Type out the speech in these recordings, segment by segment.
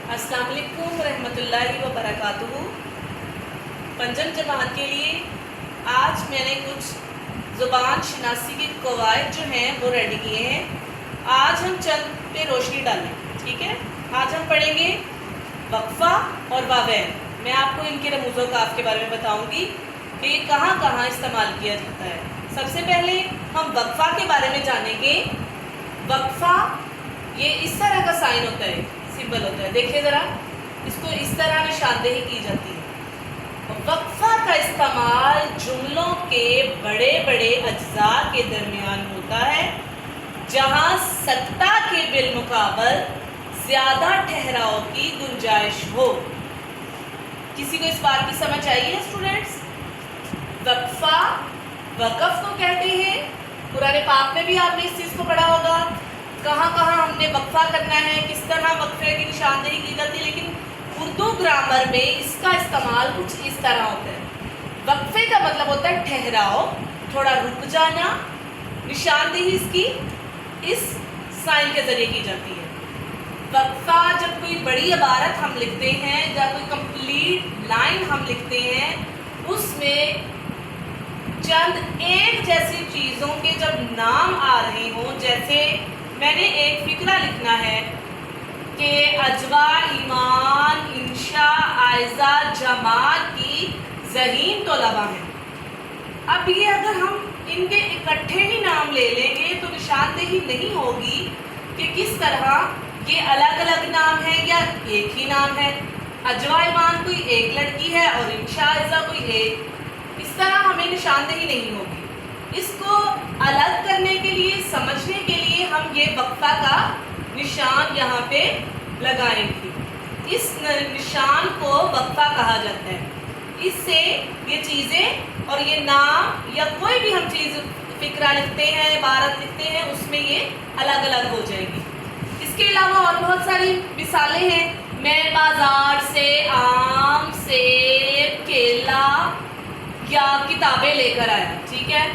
السلام علیکم ورحمۃ اللہ وبرکاتہ۔ پنجم جماعت کے لیے آج میں نے کچھ زبان شناسی کے قواعد جو ہیں وہ ریڈی کیے ہیں۔ آج ہم چند پہ روشنی ڈالیں، ٹھیک ہے۔ آج ہم پڑھیں گے وقفہ اور واوین۔ میں آپ کو ان کے رموز و کاف کے بارے میں بتاؤں گی کہ یہ کہاں کہاں استعمال کیا جاتا ہے۔ سب سے پہلے ہم وقفہ کے بارے میں جانیں گے۔ وقفہ یہ اس طرح کا سائن ہوتا ہے، سمبل ہوتا ہے، دیکھیے ذرا، اس کو اس طرح نشاندہی کی جاتی ہے۔ وقفہ کا استعمال جملوں کے بڑے بڑے اجزاء کے درمیان ہوتا ہے جہاں سکتہ کے بالمقابل زیادہ ٹھہراؤ کی گنجائش ہو۔ کسی کو اس بات کی سمجھ آئی ہے اسٹوڈنٹس؟ وقفہ وقف کو کہتے ہیں۔ قرآن پاک میں بھی آپ نے اس چیز کو پڑھا ہوگا، کہاں کہاں ہم نے وقفہ کرنا ہے، کس طرح وقفے کی نشاندہی کی جاتی ہے، لیکن اردو گرامر میں اس کا استعمال کچھ اس طرح ہوتا ہے۔ وقفے کا مطلب ہوتا ہے ٹھہراؤ، تھوڑا رک جانا۔ نشاندہی اس کی اس سائن کے ذریعے کی جاتی ہے۔ وقفہ جب کوئی بڑی عبارت ہم لکھتے ہیں یا کوئی کمپلیٹ لائن ہم لکھتے ہیں، اس میں چند ایک جیسی چیزوں کے جب نام آ رہے ہوں، جیسے میں نے ایک فقرہ لکھنا ہے کہ اجوا، ایمان، انشا، عائزہ جماعت کی ذہین طلباء ہیں۔ اب یہ اگر ہم ان کے اکٹھے ہی نام لے لیں گے تو نشاندہی نہیں ہوگی کہ کس طرح یہ الگ الگ نام ہے یا ایک ہی نام ہے۔ اجوا ایمان کوئی ایک لڑکی ہے اور انشا عائزہ کوئی ایک، اس طرح ہمیں نشاندہی نہیں ہوگی۔ اس کو الگ کرنے کے لیے، سمجھنے کے لیے ہم یہ وقفہ کا نشان یہاں پہ لگائیں گے۔ اس نشان کو وقفہ کہا جاتا ہے۔ اس سے یہ چیزیں اور یہ نام یا کوئی بھی ہم چیز فقرہ لکھتے ہیں، عبارت لکھتے ہیں، اس میں یہ الگ الگ ہو جائے گی۔ اس کے علاوہ اور بہت ساری مثالیں ہیں۔ میں بازار سے آم، سیب، کیلا یا کتابیں لے کر آیا، ٹھیک ہے۔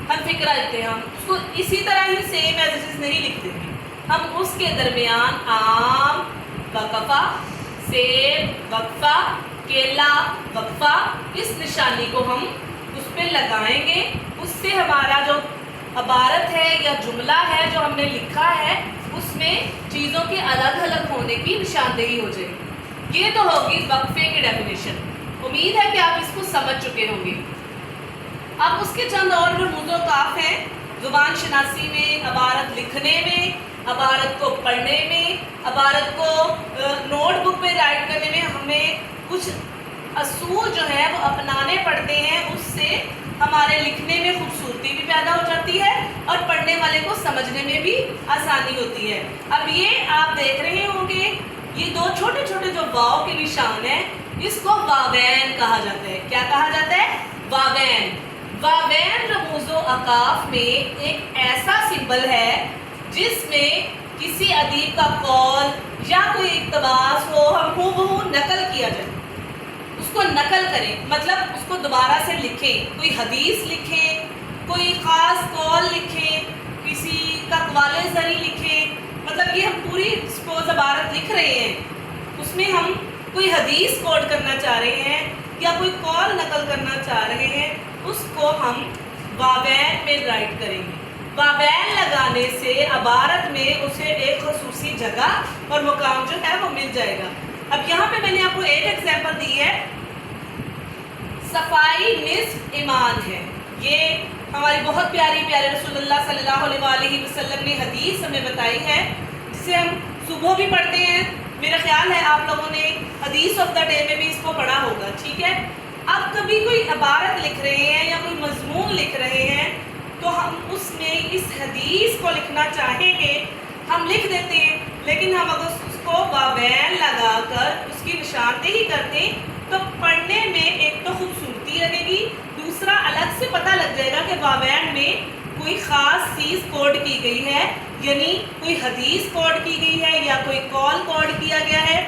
ہم فقرہ لکھتے ہیں، ہم اس کو اسی طرح ہی سیم ایز اٹ از نہیں لکھتے ہیں، ہم اس کے درمیان آم وقفہ، سیب وقفہ، کیلا وقفہ، اس نشانی کو ہم اس پہ لگائیں گے۔ اس سے ہمارا جو عبارت ہے یا جملہ ہے جو ہم نے لکھا ہے، اس میں چیزوں کے الگ الگ ہونے کی نشاندہی ہو جائے گی۔ یہ تو ہوگی وقفے کی ڈیفینیشن۔ امید ہے کہ آپ اس کو سمجھ چکے ہوں گے۔ اب اس کے چند اور رموز و کاف ہیں زبان شناسی میں، عبارت لکھنے میں، عبارت کو پڑھنے میں، عبارت کو نوٹ بک پہ رائٹ کرنے میں ہمیں کچھ اصول جو ہے وہ اپنانے پڑتے ہیں۔ اس سے ہمارے لکھنے میں خوبصورتی بھی پیدا ہو جاتی ہے اور پڑھنے والے کو سمجھنے میں بھی آسانی ہوتی ہے۔ اب یہ آپ دیکھ رہے ہوں گے، یہ دو چھوٹے چھوٹے جو واو کے نشان ہیں، اس کو واوین کہا جاتا ہے۔ کیا کہا جاتا ہے؟ واوین۔ واوین رموز و اقاف میں ایک ایسا سمبل ہے جس میں کسی ادیب کا قول یا کوئی اقتباس ہو، ہم ہو نقل کیا جائے، اس کو نقل کریں، مطلب اس کو دوبارہ سے لکھیں، کوئی حدیث لکھیں، کوئی خاص قول لکھیں، کسی کا قوال زری لکھیں، مطلب یہ ہم پوری سپوز عبارت لکھ رہے ہیں، اس میں ہم کوئی حدیث کوٹ کرنا چاہ رہے ہیں یا کوئی قول نقل کرنا چاہ رہے ہیں، اس کو ہم واوین میں رائٹ کریں گے۔ واوین لگانے سے عبارت میں اسے ایک خصوصی جگہ اور مقام جو ہے وہ مل جائے گا۔ اب یہاں پہ میں نے آپ کو ایک ایگزامپل دی ہے، صفائی نصف ایمان ہے۔ یہ ہماری بہت پیاری رسول اللہ صلی اللہ علیہ وآلہ وسلم نے حدیث ہمیں بتائی ہے، جسے ہم صبح بھی پڑھتے ہیں۔ میرا خیال ہے آپ لوگوں نے حدیث آف دا ڈے میں بھی اس کو پڑھا ہوگا، ٹھیک ہے۔ اب کبھی کوئی عبارت لکھ رہے ہیں یا کوئی مضمون لکھ رہے ہیں تو ہم اس میں اس حدیث کو لکھنا چاہیں گے، ہم لکھ دیتے ہیں، لیکن ہم اگر اس کو واوین لگا کر اس کی نشاندہی کرتے ہیں تو پڑھنے میں ایک تو خوبصورتی لگے گی، دوسرا الگ سے پتہ لگ جائے گا کہ واوین میں کوئی خاص چیز کوڈ کی گئی ہے، یعنی کوئی حدیث کوڈ کی گئی ہے یا کوئی قول کوڈ کیا گیا ہے۔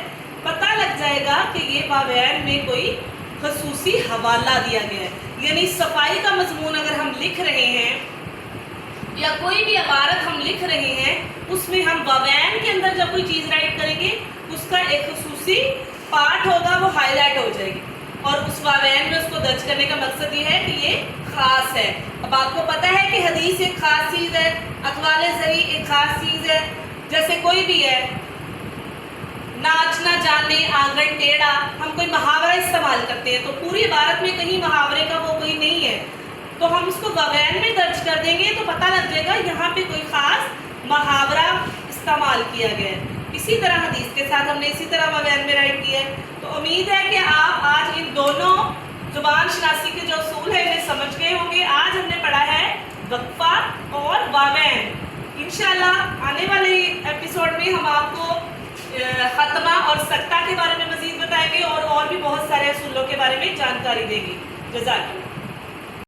پتہ لگ جائے گا کہ یہ واوین میں کوئی خصوصی حوالہ دیا گیا ہے، یعنی صفائی کا مضمون اگر ہم لکھ رہے ہیں یا کوئی بھی عبارت ہم لکھ رہے ہیں، اس میں ہم واوین کے اندر جب کوئی چیز رائٹ کریں گے، اس کا ایک خصوصی پارٹ ہوگا وہ ہائی لائٹ ہو جائے گی، اور اس واوین میں اس کو درج کرنے کا مقصد یہ ہے کہ یہ خاص ہے۔ اب آپ کو پتہ ہے کہ حدیث ایک خاص چیز ہے، اقوال صحیح ایک خاص چیز ہے۔ جیسے کوئی بھی ہے، ناچ نہ جانے آنگن ٹیڑھا، ہم کوئی محاورہ استعمال کرتے ہیں تو پوری عبارت میں کہیں محاورے کا وہ کوئی نہیں ہے، تو ہم اس کو واوین میں درج کر دیں گے تو پتہ لگ جائے گا یہاں پہ کوئی خاص محاورہ استعمال کیا گیا ہے۔ اسی طرح حدیث کے ساتھ ہم نے اسی طرح واوین میں رائٹ کیا ہے۔ تو امید ہے کہ آپ آج ان دونوں زبان شناسی کے جو اصول ہیں انہیں سمجھ گئے ہوں گے۔ آج ہم نے پڑھا ہے وقفہ اور واوین۔ انشاءاللہ آنے والے ایپیسوڈ میں ہم آپ کو ختمہ اور سکتہ کے بارے میں مزید بتائیں گے اور بھی بہت سارے اصولوں کے بارے میں جانکاری دیں گے۔ جزاک اللہ۔